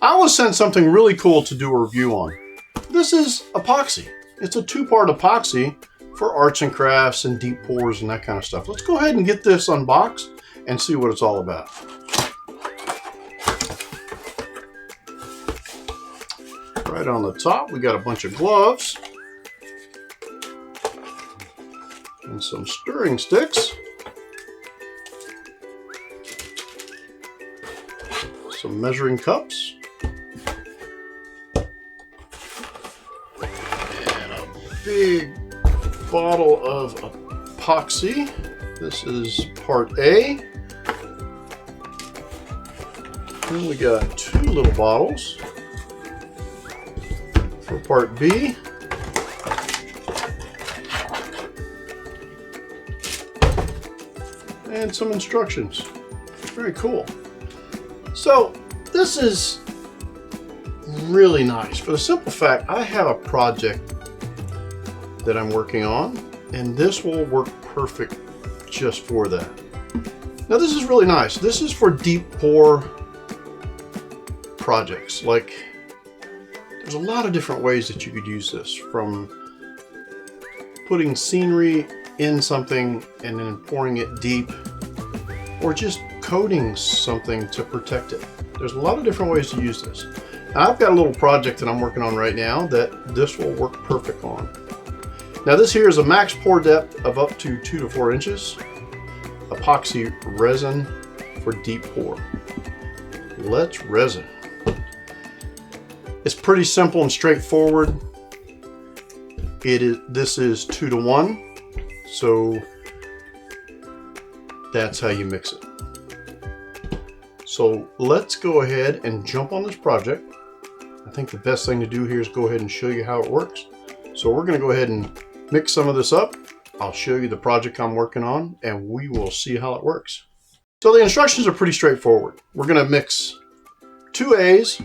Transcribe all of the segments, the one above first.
I was sent something really cool to do a review on. This is epoxy. It's a two-part epoxy for arts and crafts and deep pours and that kind of stuff. Let's go ahead and get this unboxed and see what it's all about. Right on the top, we got a bunch of gloves and some stirring sticks, some measuring cups, and a big bottle of epoxy. This is part A. Then we got two little bottles for part B. And some instructions. Very cool. So this is really nice for the simple fact I have a project that I'm working on, and this will work perfect just for that. Now this is really nice. This is for deep pour projects. Like, there's a lot of different ways that you could use this, from putting scenery in something and then pouring it deep, or just coating something to protect it. There's a lot of different ways to use this. Now, I've got a little project that I'm working on right now that this will work perfect on. Now this here is a max pour depth of up to 2 to 4 inches. Epoxy resin for deep pour. Let's resin. It's pretty simple and straightforward. This is 2 to 1, so that's how you mix it. So let's go ahead and jump on this project. I think the best thing to do here is go ahead and show you how it works. So we're going to go ahead and mix some of this up. I'll show you the project I'm working on, and we will see how it works. So the instructions are pretty straightforward. We're going to mix 2 A's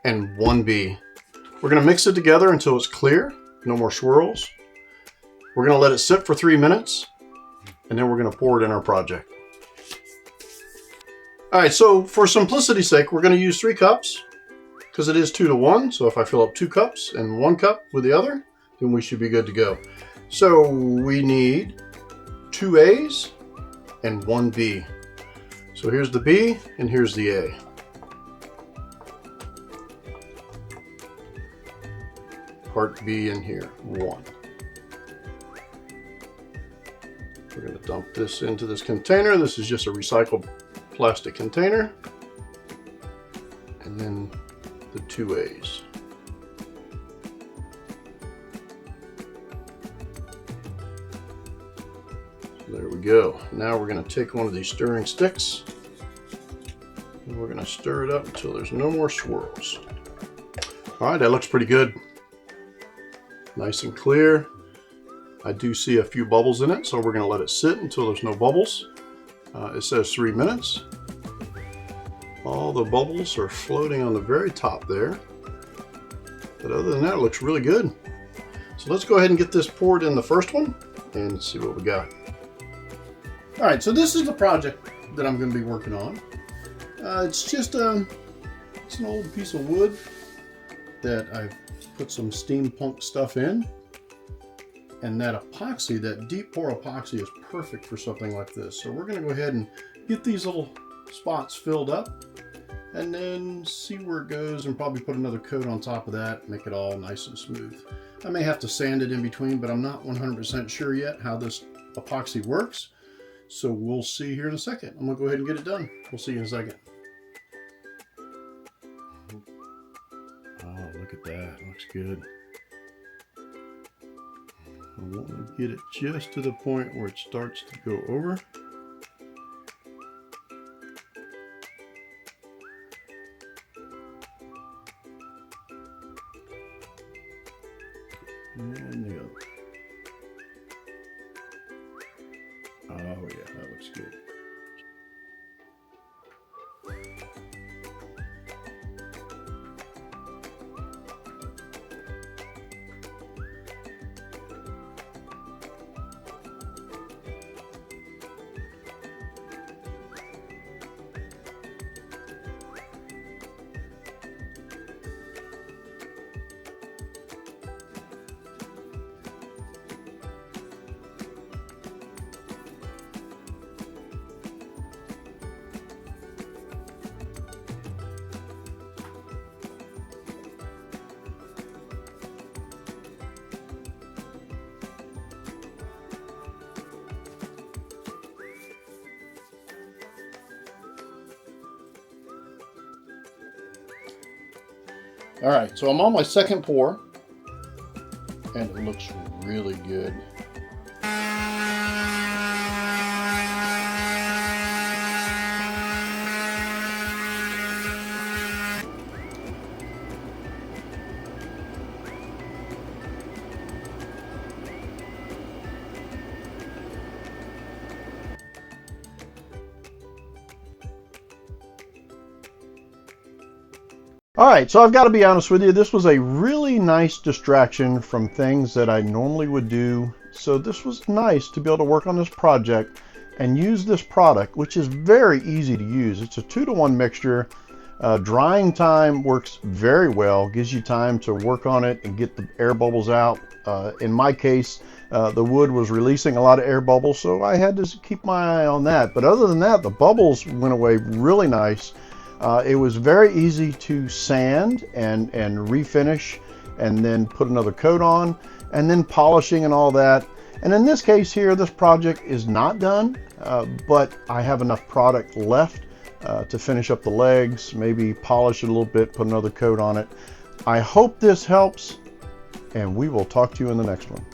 and 1 B. We're going to mix it together until it's clear, no more swirls. We're going to let it sit for 3 minutes, and then we're going to pour it in our project. All right, so for simplicity's sake, we're going to use 3 cups because it is 2 to 1. So if I fill up 2 cups and 1 cup with the other, then we should be good to go. So we need 2 A's and 1 B. So here's the B and here's the A. Part B in here, 1. We're going to dump this into this container. This is just a recycled plastic container. And then the 2 A's. So there we go. Now we're going to take one of these stirring sticks and we're going to stir it up until there's no more swirls. All right, that looks pretty good. Nice and clear. I do see a few bubbles in it, so we're going to let it sit until there's no bubbles. It says 3 minutes. All the bubbles are floating on the very top there. But other than that, it looks really good. So let's go ahead and get this poured in the first one and see what we got. All right, so this is the project that I'm going to be working on. It's just it's an old piece of wood that I've put some steampunk stuff in. And that epoxy, that deep pour epoxy, is perfect for something like this. So we're going to go ahead and get these little spots filled up and then see where it goes, and probably put another coat on top of that, make it all nice and smooth. I may have to sand it in between, but I'm not 100% sure yet how this epoxy works. So we'll see here in a second. I'm going to go ahead and get it done. We'll see you in a second. Oh, look at that. Looks good. I want to get it just to the point where it starts to go over. And the other. Oh yeah, that looks good. All right, so I'm on my second pour, and it looks really good. All right, so I've got to be honest with you, this was a really nice distraction from things that I normally would do. So this was nice to be able to work on this project and use this product, which is very easy to use. It's a 2-to-1 mixture. Drying time works very well, gives you time to work on it and get the air bubbles out. In my case, the wood was releasing a lot of air bubbles, so I had to keep my eye on that. But other than that, the bubbles went away really nice. It was very easy to sand and refinish and then put another coat on and then polishing and all that. And in this case here, this project is not done, but I have enough product left to finish up the legs, maybe polish it a little bit, put another coat on it. I hope this helps, and we will talk to you in the next one.